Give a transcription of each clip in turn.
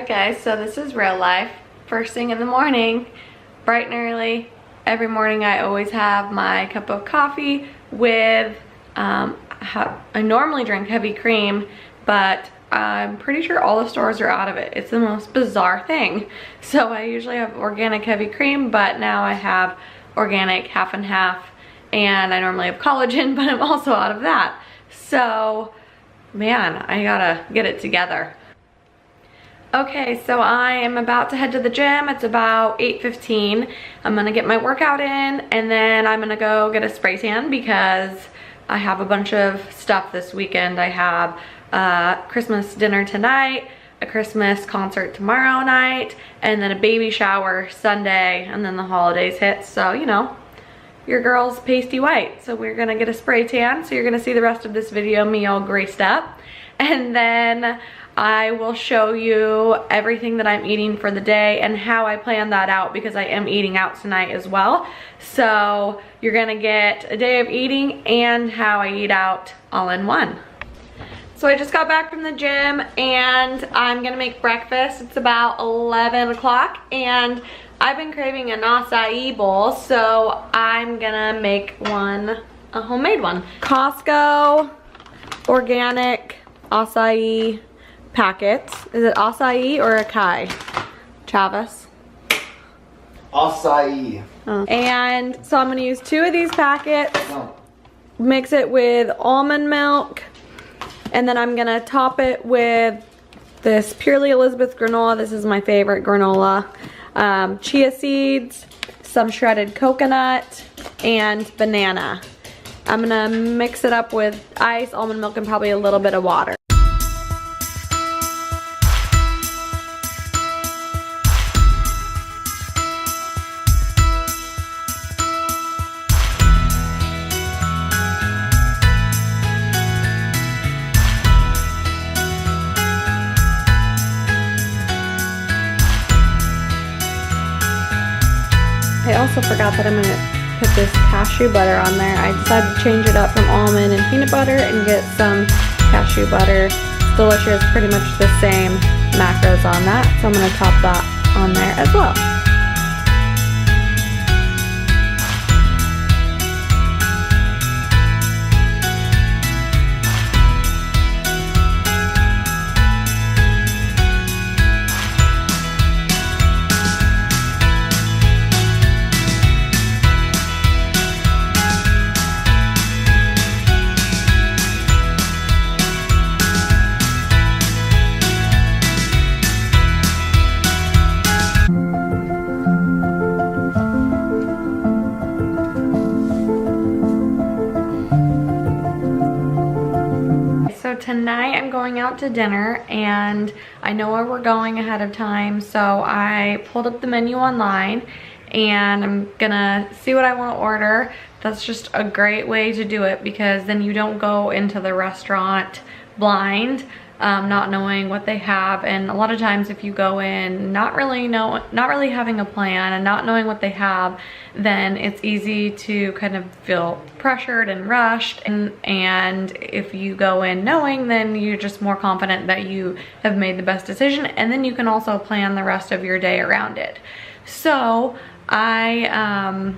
Alright guys, so this is real life. First thing in the morning, bright and early. Every morning I always have my cup of coffee with, I normally drink heavy cream, but I'm pretty sure all the stores are out of it. It's the most bizarre thing. So I usually have organic heavy cream, but now I have organic half and half, and I normally have collagen, but I'm also out of that. So, man, I gotta get it together. Okay, so I am about to head to the gym. It's about 8:15. I'm gonna get my workout in, and then I'm gonna go get a spray tan because I have a bunch of stuff this weekend. I have Christmas dinner tonight, a Christmas concert tomorrow night, and then a baby shower Sunday, and then the holidays hit. So, you know, your girl's pasty white. So we're gonna get a spray tan. So you're gonna see the rest of this video, me all graced up. And then I will show you everything that I'm eating for the day and how I plan that out, because I am eating out tonight as well. So you're gonna get a day of eating and how I eat out all in one. So I just got back from the gym and I'm gonna make breakfast. It's about 11 o'clock and I've been craving an acai bowl, so I'm gonna make one, a homemade one. Costco organic acai packets. Is it acai or acai? Travis? Acai. Oh. And so I'm gonna use 2 of these packets, mix it with almond milk, and then I'm gonna top it with this Purely Elizabeth granola. This is my favorite granola. Chia seeds, some shredded coconut, and banana. I'm gonna mix it up with ice, almond milk, and probably a little bit of water. I also forgot that I'm gonna put this cashew butter on there. I decided to change it up from almond and peanut butter and get some cashew butter. It's delicious, pretty much the same macros on that. So I'm gonna top that on there as well. Tonight I'm going out to dinner and I know where we're going ahead of time, so I pulled up the menu online and I'm gonna see what I want to order. That's just a great way to do it, because then you don't go into the restaurant blind, not knowing what they have. And a lot of times if you go in not really having a plan and not knowing what they have, then it's easy to kind of feel pressured and rushed. And if you go in knowing, then you're just more confident that you have made the best decision, and then you can also plan the rest of your day around it. So I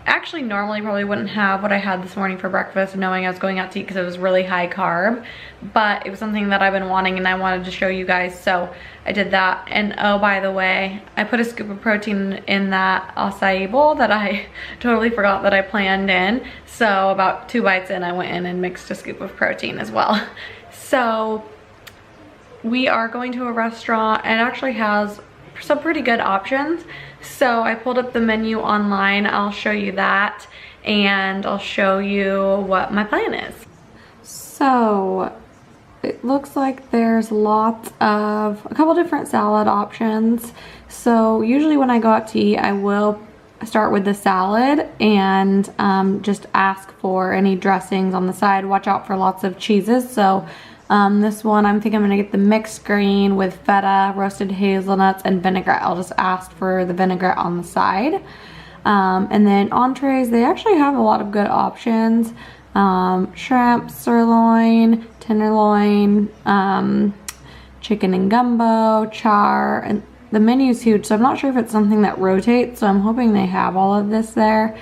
actually normally probably wouldn't have what I had this morning for breakfast, knowing I was going out to eat, because it was really high carb, but it was something that I've been wanting and I wanted to show you guys, so I did that. And oh, by the way, I put a scoop of protein in that acai bowl that I totally forgot that I planned in. So about 2 bites in, I went in and mixed a scoop of protein as well. So we are going to a restaurant and it actually has some pretty good options. So I pulled up the menu online. I'll show you that and I'll show you what my plan is. So it looks like there's lots of a couple different salad options. So usually when I go out to eat, I will start with the salad and just ask for any dressings on the side. Watch out for lots of cheeses. So this one, I'm gonna get the mixed green with feta, roasted hazelnuts, and vinaigrette. I'll just ask for the vinaigrette on the side. And then entrees, they actually have a lot of good options. Shrimp, sirloin, tenderloin, chicken and gumbo, char, and the menu's huge, so I'm not sure if it's something that rotates, so I'm hoping they have all of this there.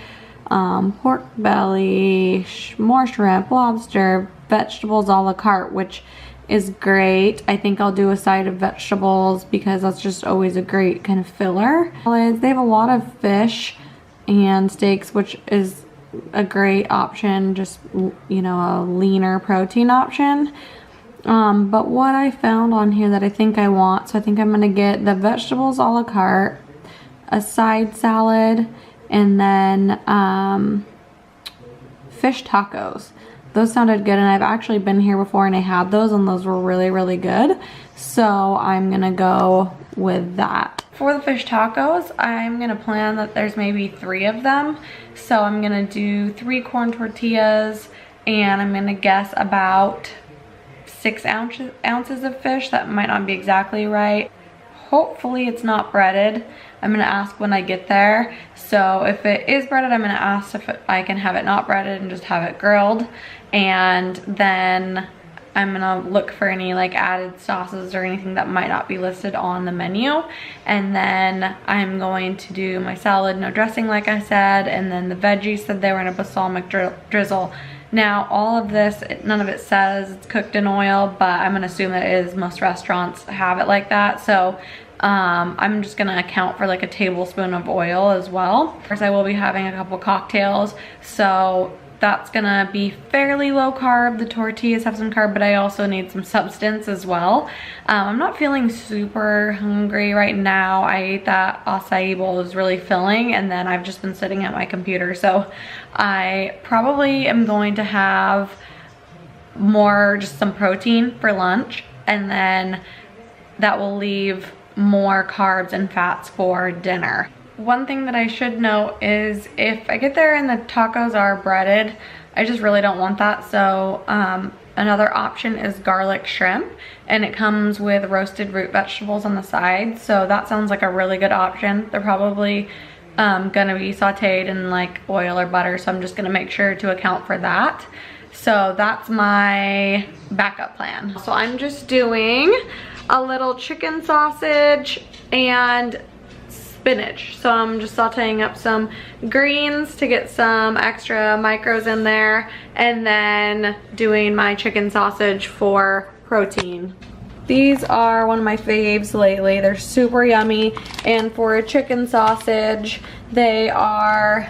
Pork belly, more shrimp, lobster, vegetables a la carte, which is great. I think I'll do a side of vegetables because that's just always a great kind of filler. They have a lot of fish and steaks, which is a great option, just, you know, a leaner protein option. But what I found on here that I think I want, so I think I'm gonna get the vegetables a la carte, a side salad, and then fish tacos. Those sounded good, and I've actually been here before and I had those, and those were really, really good. So I'm gonna go with that. For the fish tacos, I'm gonna plan that there's maybe 3 of them. So I'm gonna do 3 corn tortillas, and I'm gonna guess about 6 ounces of fish. That might not be exactly right. Hopefully it's not breaded. I'm gonna ask when I get there. So if it is breaded, I'm gonna ask if I can have it not breaded and just have it grilled. And then I'm gonna look for any like added sauces or anything that might not be listed on the menu. And then I'm going to do my salad, no dressing like I said, and then the veggies said they were in a balsamic drizzle. Now all of this, none of it says it's cooked in oil, but I'm gonna assume that it is. Most restaurants have it like that. So I'm just gonna account for like a tablespoon of oil as well. Of course, I will be having a couple cocktails, so that's gonna be fairly low carb. The tortillas have some carb, but I also need some substance as well. I'm not feeling super hungry right now. I ate that acai bowl, it was really filling, and then I've just been sitting at my computer. So I probably am going to have more, just some protein for lunch, and then that will leave more carbs and fats for dinner. One thing that I should note is if I get there and the tacos are breaded, I just really don't want that. So another option is garlic shrimp, and it comes with roasted root vegetables on the side. So that sounds like a really good option. They're probably gonna be sauteed in like oil or butter, so I'm just gonna make sure to account for that. So that's my backup plan. So I'm just doing a little chicken sausage and spinach. So I'm just sauteing up some greens to get some extra micros in there, and then doing my chicken sausage for protein. These are one of my faves lately. They're super yummy, and for a chicken sausage, they are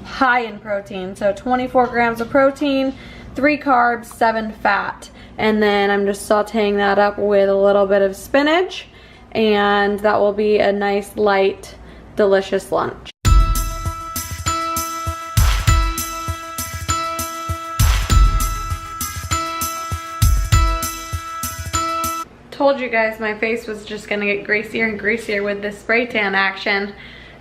high in protein. So 24 grams of protein, 3 carbs, 7 fat. And then I'm just sauteing that up with a little bit of spinach, and that will be a nice, light, delicious lunch. Told you guys my face was just gonna get greasier and greasier with this spray tan action.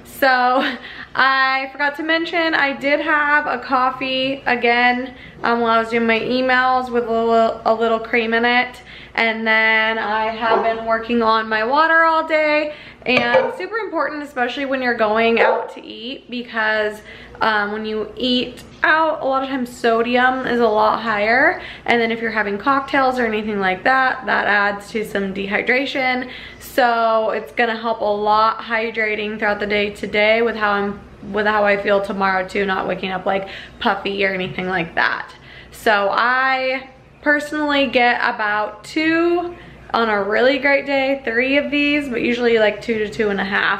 So I forgot to mention I did have a coffee again while I was doing my emails with a little cream in it. And then I have been working on my water all day, and super important, especially when you're going out to eat, because when you eat out, a lot of times sodium is a lot higher, and then if you're having cocktails or anything like that, that adds to some dehydration. So it's gonna help a lot hydrating throughout the day today with how I feel tomorrow too, not waking up like puffy or anything like that. So I personally get about 2 on a really great day, 3 of these, but usually like 2 to 2.5.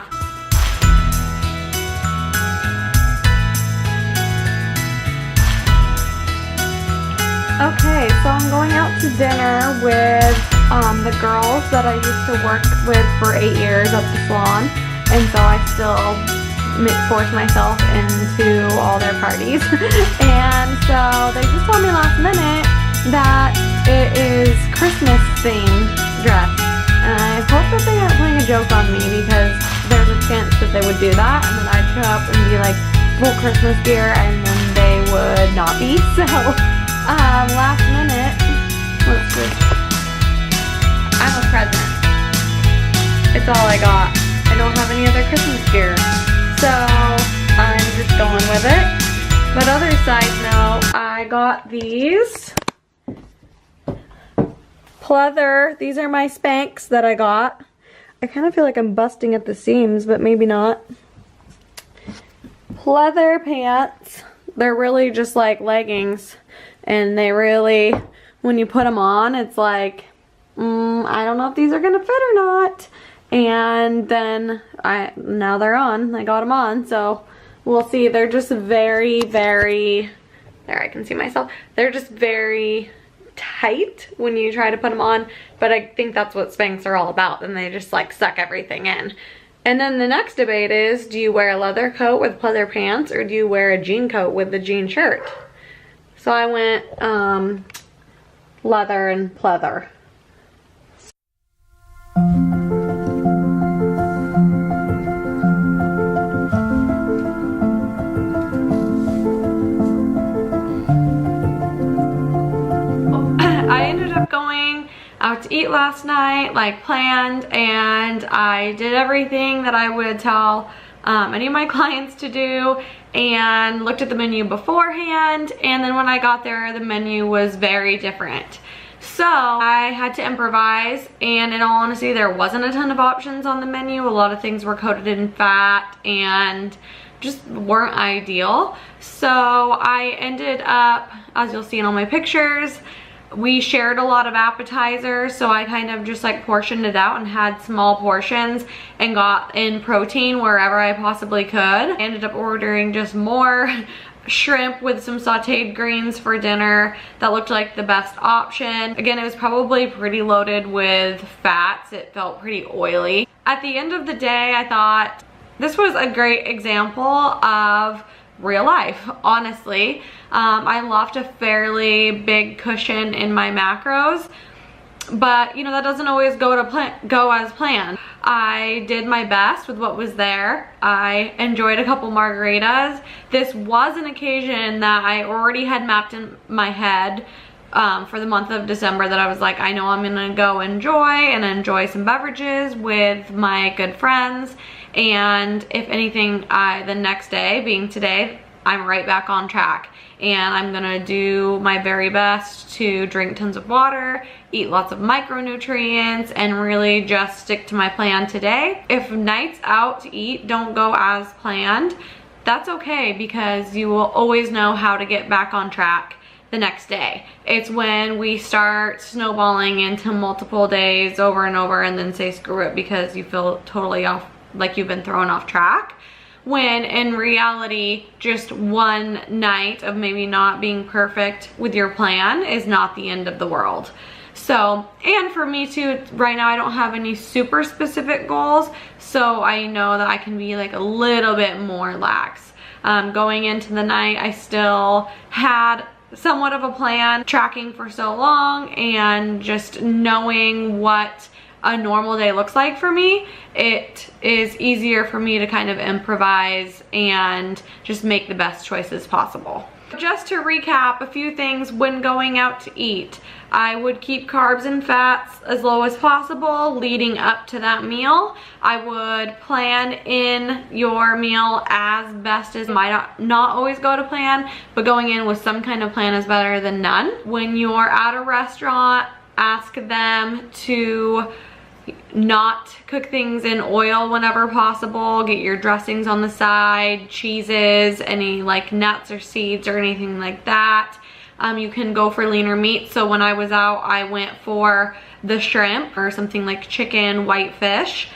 Okay, so I'm going out to dinner with the girls that I used to work with for 8 years at the salon, and so I still force myself into all their parties. And so they just told me last minute that it is Christmas themed dress, and I hope that they aren't playing a joke on me, because there's a chance that they would do that, and then I'd show up and be like full Christmas gear, and then they would not be. So last minute, let's see, I'm a present. It's all I got. I don't have any other Christmas gear, so I'm just going with it. But other side note, I got these pleather. These are my Spanx that I got. I kind of feel like I'm busting at the seams, but maybe not. Pleather pants. They're really just like leggings, and they really, when you put them on, it's like, I don't know if these are gonna fit or not. And then now they're on. I got them on, so we'll see. They're just very, very, there, I can see myself. They're just very tight when you try to put them on, but I think that's what Spanx are all about, and they just like suck everything in. And then the next debate is, do you wear a leather coat with pleather pants, or do you wear a jean coat with the jean shirt? So I went leather and pleather. I ended up going out to eat last night like planned, and I did everything that I would tell any of my clients to do, and looked at the menu beforehand, and then when I got there the menu was very different. So I had to improvise, and in all honesty there wasn't a ton of options on the menu. A lot of things were coated in fat and just weren't ideal. So I ended up, as you'll see in all my pictures, we shared a lot of appetizers, so I kind of just like portioned it out and had small portions and got in protein wherever I possibly could. I ended up ordering just more shrimp with some sauteed greens for dinner. That looked like the best option. Again, it was probably pretty loaded with fats. It felt pretty oily. At the end of the day, I thought this was a great example of real life, honestly. I left a fairly big cushion in my macros, but you know, that doesn't always go as planned. I did my best with what was there. I enjoyed a couple margaritas. This was an occasion that I already had mapped in my head for the month of December, that I was like, I know I'm gonna go enjoy some beverages with my good friends, and if anything, the next day, being today, I'm right back on track, and I'm gonna do my very best to drink tons of water, eat lots of micronutrients, and really just stick to my plan today. If nights out to eat don't go as planned, that's okay, because you will always know how to get back on track the next day. It's when we start snowballing into multiple days over and over and then say screw it because you feel totally off, like you've been thrown off track, when in reality just one night of maybe not being perfect with your plan is not the end of the world. So, and for me too, right now I don't have any super specific goals, so I know that I can be like a little bit more lax. Going into the night, I still had somewhat of a plan, tracking for so long and just knowing what a normal day looks like for me. It is easier for me to kind of improvise and just make the best choices possible. Just to recap a few things when going out to eat, I would keep carbs and fats as low as possible leading up to that meal. I would plan in your meal as best as, might not always go to plan, but going in with some kind of plan is better than none. When you're at a restaurant, ask them to not cook things in oil whenever possible. Get your dressings on the side, cheeses, any like nuts or seeds or anything like that. You can go for leaner meat. So when I was out, I went for the shrimp or something like chicken, whitefish.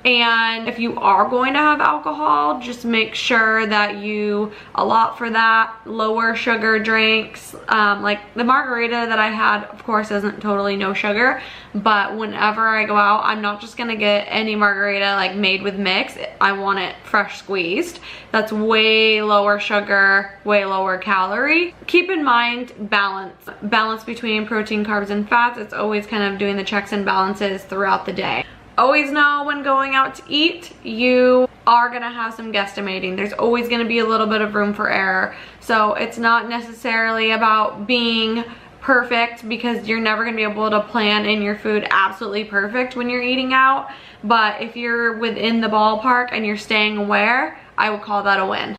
And if you are going to have alcohol, just make sure that you allot for that. Lower sugar drinks, like the margarita that I had, of course, isn't totally no sugar, but whenever I go out, I'm not just gonna get any margarita like made with mix. I want it fresh squeezed. That's way lower sugar, way lower calorie. Keep in mind balance between protein, carbs, and fats. It's always kind of doing the checks and balances throughout the day. Always know when going out to eat, you are gonna have some guesstimating. There's always gonna be a little bit of room for error. So it's not necessarily about being perfect, because you're never gonna be able to plan in your food absolutely perfect when you're eating out. But if you're within the ballpark and you're staying aware, I would call that a win.